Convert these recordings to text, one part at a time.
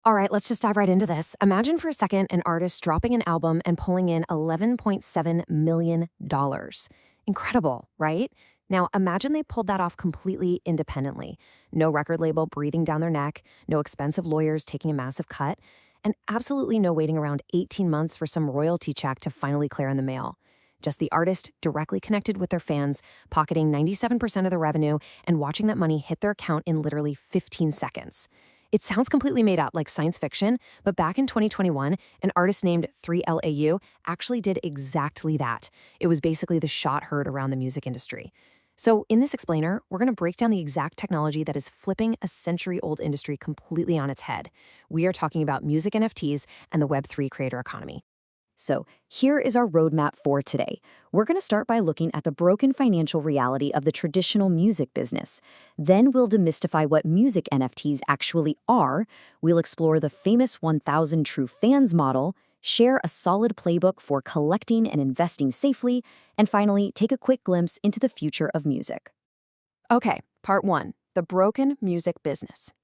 All right, let's just dive right into this. Imagine for a second an artist dropping an album and pulling in $11.7 million. Incredible, right? Now, imagine they pulled that off completely independently. No record label breathing down their neck, no expensive lawyers taking a massive cut, and absolutely no waiting around 18 months for some royalty check to finally clear in the mail. Just the artist directly connected with their fans, pocketing 97% of the revenue and watching that money hit their account in literally 15 seconds. It sounds completely made up, like science fiction, but back in 2021, an artist named 3LAU actually did exactly that. It was basically the shot heard around the music industry. So in this explainer, we're going to break down the exact technology that is flipping a century-old industry completely on its head. We are talking about music NFTs and the Web3 creator economy. So here is our roadmap for today. We're going to start by looking at the broken financial reality of the traditional music business. Then we'll demystify what music NFTs actually are. We'll explore the famous 1,000 True Fans model, share a solid playbook for collecting and investing safely, and finally, take a quick glimpse into the future of music. Okay, part 1, the broken music business.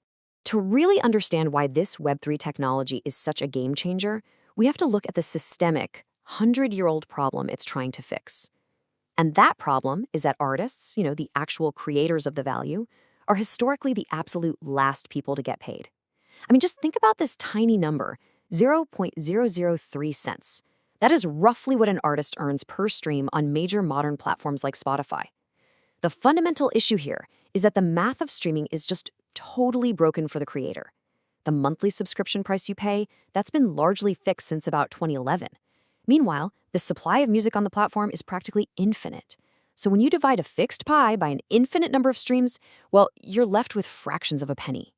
To really understand why this Web3 technology is such a game changer, we have to look at the systemic, 100-year-old problem it's trying to fix. And that problem is that artists, the actual creators of the value, are historically the absolute last people to get paid. I mean, just think about this tiny number, 0.003 cents. That is roughly what an artist earns per stream on major modern platforms like Spotify. The fundamental issue here is that the math of streaming is just totally broken for the creator. The monthly subscription price you pay, that's been largely fixed since about 2011. Meanwhile, the supply of music on the platform is practically infinite. So when you divide a fixed pie by an infinite number of streams, well, you're left with fractions of a penny.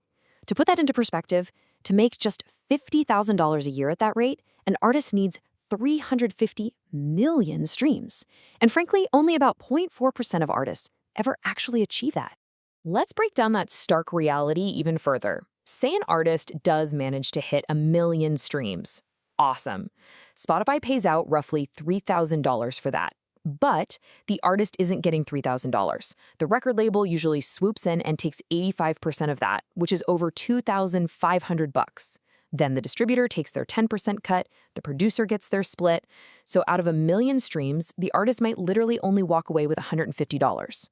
To put that into perspective, to make just $50,000 a year at that rate, an artist needs 350 million streams. And frankly, only about 0.4% of artists ever actually achieve that. Let's break down that stark reality even further. Say an artist does manage to hit 1 million streams. Awesome. Spotify pays out roughly $3,000 for that. But the artist isn't getting $3,000. The record label usually swoops in and takes 85% of that, which is over $2,500. Then the distributor takes their 10% cut, the producer gets their split. So out of 1 million streams, the artist might literally only walk away with $150.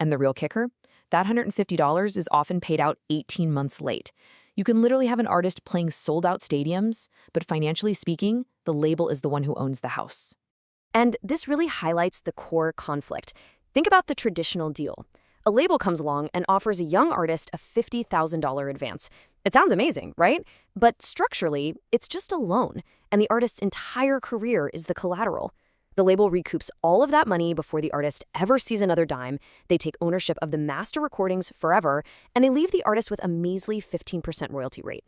And the real kicker? That $150 is often paid out 18 months late. You can literally have an artist playing sold-out stadiums, but financially speaking, the label is the one who owns the house. And this really highlights the core conflict. Think about the traditional deal. A label comes along and offers a young artist a $50,000 advance. It sounds amazing, right? But structurally, it's just a loan, and the artist's entire career is the collateral. The label recoups all of that money before the artist ever sees another dime. They take ownership of the master recordings forever, and they leave the artist with a measly 15% royalty rate.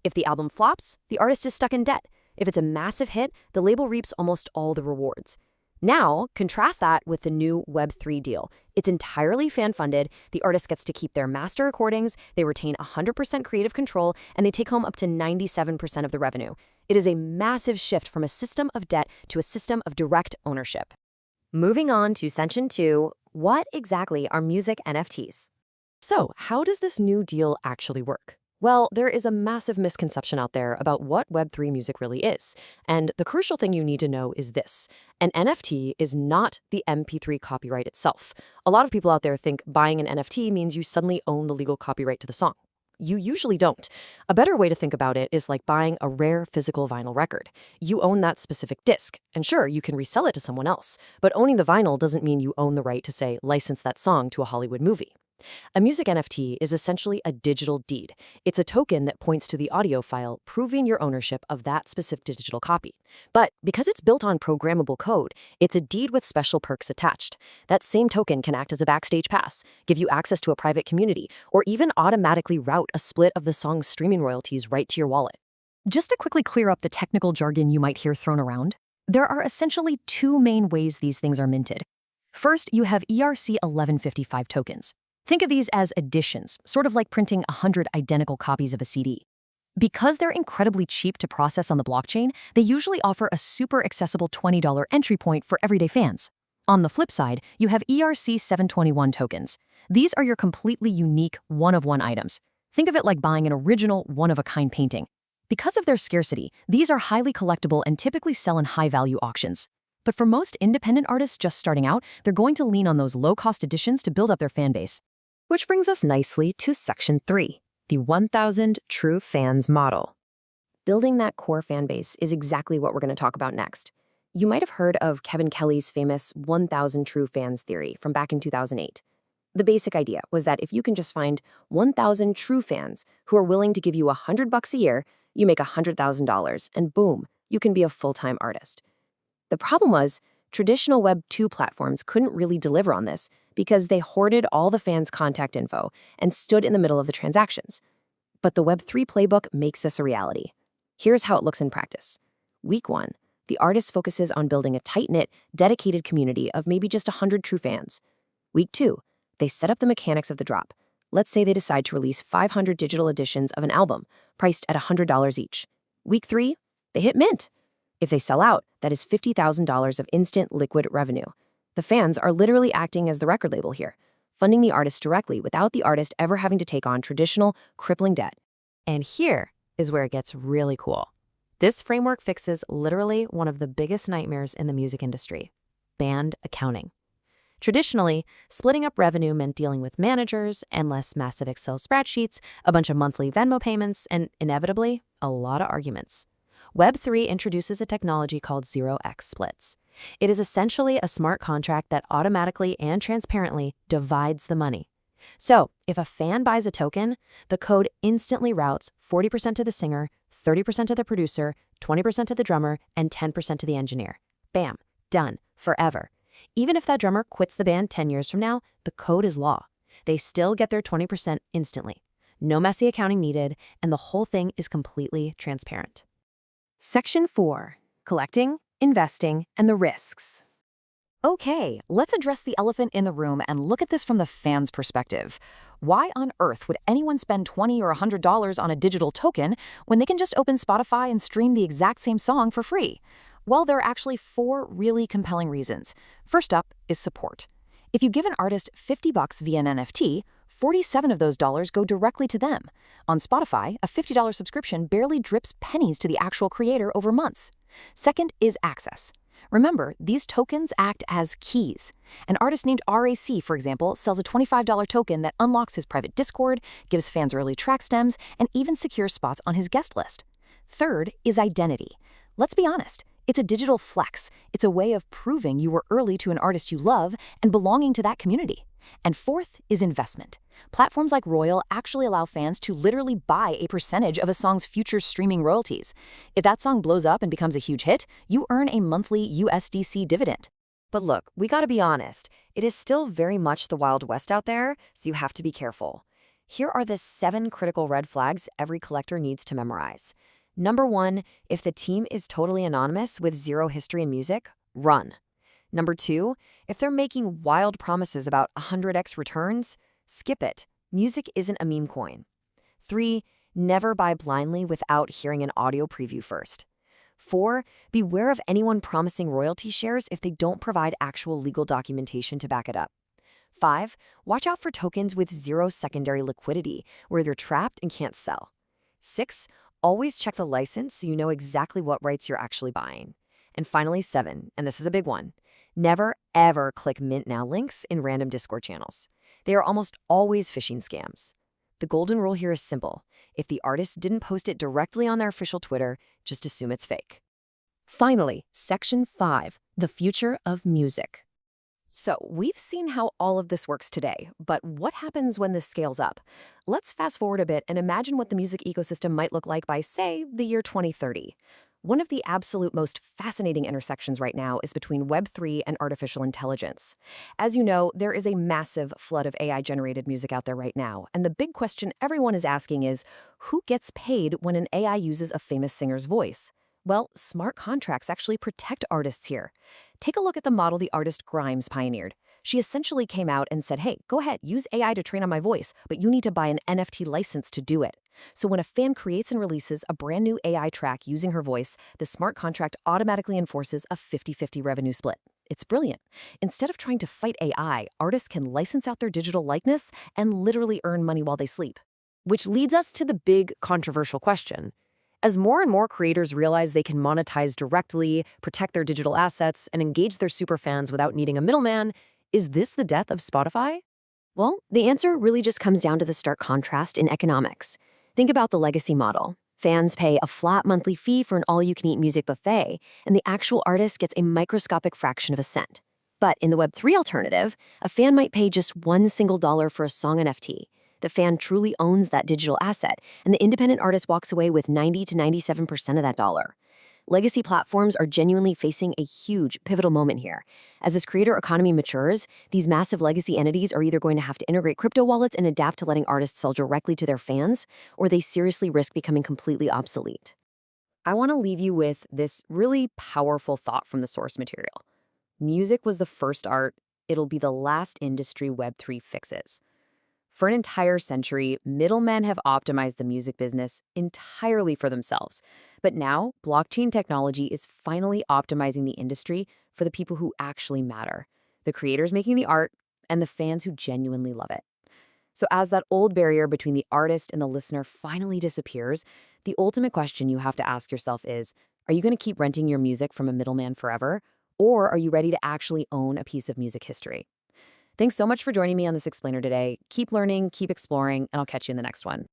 If the album flops, the artist is stuck in debt. If it's a massive hit, the label reaps almost all the rewards. Now, contrast that with the new Web3 deal. It's entirely fan-funded, the artist gets to keep their master recordings, they retain 100% creative control, and they take home up to 97% of the revenue. It is a massive shift from a system of debt to a system of direct ownership. Moving on to Section 2, what exactly are music NFTs? So, how does this new deal actually work? Well, there is a massive misconception out there about what Web3 music really is. And the crucial thing you need to know is this. An NFT is not the MP3 copyright itself. A lot of people out there think buying an NFT means you suddenly own the legal copyright to the song. You usually don't. A better way to think about it is like buying a rare physical vinyl record. You own that specific disc, and sure, you can resell it to someone else. But owning the vinyl doesn't mean you own the right to, say, license that song to a Hollywood movie. A music NFT is essentially a digital deed. It's a token that points to the audio file, proving your ownership of that specific digital copy. But because it's built on programmable code, it's a deed with special perks attached. That same token can act as a backstage pass, give you access to a private community, or even automatically route a split of the song's streaming royalties right to your wallet. Just to quickly clear up the technical jargon you might hear thrown around, there are essentially two main ways these things are minted. First, you have ERC 1155 tokens. Think of these as additions, sort of like printing 100 identical copies of a CD. Because they're incredibly cheap to process on the blockchain, they usually offer a super accessible $20 entry point for everyday fans. On the flip side, you have ERC 721 tokens. These are your completely unique one-of-one items. Think of it like buying an original, one-of-a-kind painting. Because of their scarcity, these are highly collectible and typically sell in high-value auctions. But for most independent artists just starting out, they're going to lean on those low-cost editions to build up their fan base. Which brings us nicely to Section 3, the 1,000 True Fans model. Building that core fan base is exactly what we're going to talk about next. You might have heard of Kevin Kelly's famous 1,000 True Fans theory from back in 2008. The basic idea was that if you can just find 1,000 true fans who are willing to give you $100 a year, you make $100,000, and boom, you can be a full-time artist. The problem was, traditional Web 2 platforms couldn't really deliver on this because they hoarded all the fans' contact info and stood in the middle of the transactions. But the Web 3 playbook makes this a reality. Here's how it looks in practice. Week 1, the artist focuses on building a tight-knit, dedicated community of maybe just 100 true fans. Week 2, they set up the mechanics of the drop. Let's say they decide to release 500 digital editions of an album, priced at $100 each. Week 3, they hit mint. If they sell out, that is $50,000 of instant liquid revenue. The fans are literally acting as the record label here, funding the artist directly without the artist ever having to take on traditional, crippling debt. And here is where it gets really cool. This framework fixes literally one of the biggest nightmares in the music industry: band accounting. Traditionally, splitting up revenue meant dealing with managers, endless massive Excel spreadsheets, a bunch of monthly Venmo payments, and inevitably, a lot of arguments. Web3 introduces a technology called 0x splits. It is essentially a smart contract that automatically and transparently divides the money. So, if a fan buys a token, the code instantly routes 40% to the singer, 30% to the producer, 20% to the drummer, and 10% to the engineer. Bam, done, forever. Even if that drummer quits the band 10 years from now, the code is law. They still get their 20% instantly. No messy accounting needed, and the whole thing is completely transparent. Section 4. Collecting, investing, and the risks. Okay, let's address the elephant in the room and look at this from the fan's perspective. Why on earth would anyone spend $20 or $100 on a digital token when they can just open Spotify and stream the exact same song for free? Well, there are actually 4 really compelling reasons. First up is support. If you give an artist $50 via an NFT, 47 of those dollars go directly to them. On Spotify, a $50 subscription barely drips pennies to the actual creator over months. Second is access. Remember, these tokens act as keys. An artist named RAC, for example, sells a $25 token that unlocks his private Discord, gives fans early track stems, and even secures spots on his guest list. Third is identity. Let's be honest. It's a digital flex. It's a way of proving you were early to an artist you love and belonging to that community. And fourth is investment. Platforms like Royal actually allow fans to literally buy a percentage of a song's future streaming royalties. If that song blows up and becomes a huge hit, you earn a monthly USDC dividend. But look, we gotta be honest. It is still very much the Wild West out there, so you have to be careful. Here are the 7 critical red flags every collector needs to memorize. Number 1, if the team is totally anonymous with zero history in music, run. Number 2, if they're making wild promises about 100x returns, skip it. Music isn't a meme coin. 3, never buy blindly without hearing an audio preview first. 4, beware of anyone promising royalty shares if they don't provide actual legal documentation to back it up. 5, watch out for tokens with zero secondary liquidity, where they're trapped and can't sell. 6, always check the license so you know exactly what rights you're actually buying. And finally, 7, and this is a big one, never ever click Mint Now links in random Discord channels. They are almost always phishing scams. The golden rule here is simple. If the artist didn't post it directly on their official Twitter, just assume it's fake. Finally, Section 5, the future of music. So, we've seen how all of this works today, but what happens when this scales up? Let's fast forward a bit and imagine what the music ecosystem might look like by, say, the year 2030. One of the absolute most fascinating intersections right now is between Web3 and artificial intelligence. As you know, there is a massive flood of AI-generated music out there right now, and the big question everyone is asking is, who gets paid when an AI uses a famous singer's voice? Well, smart contracts actually protect artists here. Take a look at the model the artist Grimes pioneered. She essentially came out and said, hey, go ahead, use AI to train on my voice, but you need to buy an NFT license to do it. So when a fan creates and releases a brand new AI track using her voice, the smart contract automatically enforces a 50-50 revenue split. It's brilliant. Instead of trying to fight AI, artists can license out their digital likeness and literally earn money while they sleep. Which leads us to the big controversial question. As more and more creators realize they can monetize directly, protect their digital assets, and engage their superfans without needing a middleman, is this the death of Spotify? Well, the answer really just comes down to the stark contrast in economics. Think about the legacy model. Fans pay a flat monthly fee for an all-you-can-eat music buffet, and the actual artist gets a microscopic fraction of a cent. But in the Web3 alternative, a fan might pay just one single dollar for a song NFT. The fan truly owns that digital asset, and the independent artist walks away with 90 to 97% of that dollar. Legacy platforms are genuinely facing a huge, pivotal moment here. As this creator economy matures, these massive legacy entities are either going to have to integrate crypto wallets and adapt to letting artists sell directly to their fans, or they seriously risk becoming completely obsolete. I want to leave you with this really powerful thought from the source material. Music was the first art, it'll be the last industry Web3 fixes. For an entire century, middlemen have optimized the music business entirely for themselves. But now, blockchain technology is finally optimizing the industry for the people who actually matter, the creators making the art and the fans who genuinely love it. So as that old barrier between the artist and the listener finally disappears, the ultimate question you have to ask yourself is, are you going to keep renting your music from a middleman forever? Or are you ready to actually own a piece of music history? Thanks so much for joining me on this explainer today. Keep learning, keep exploring, and I'll catch you in the next one.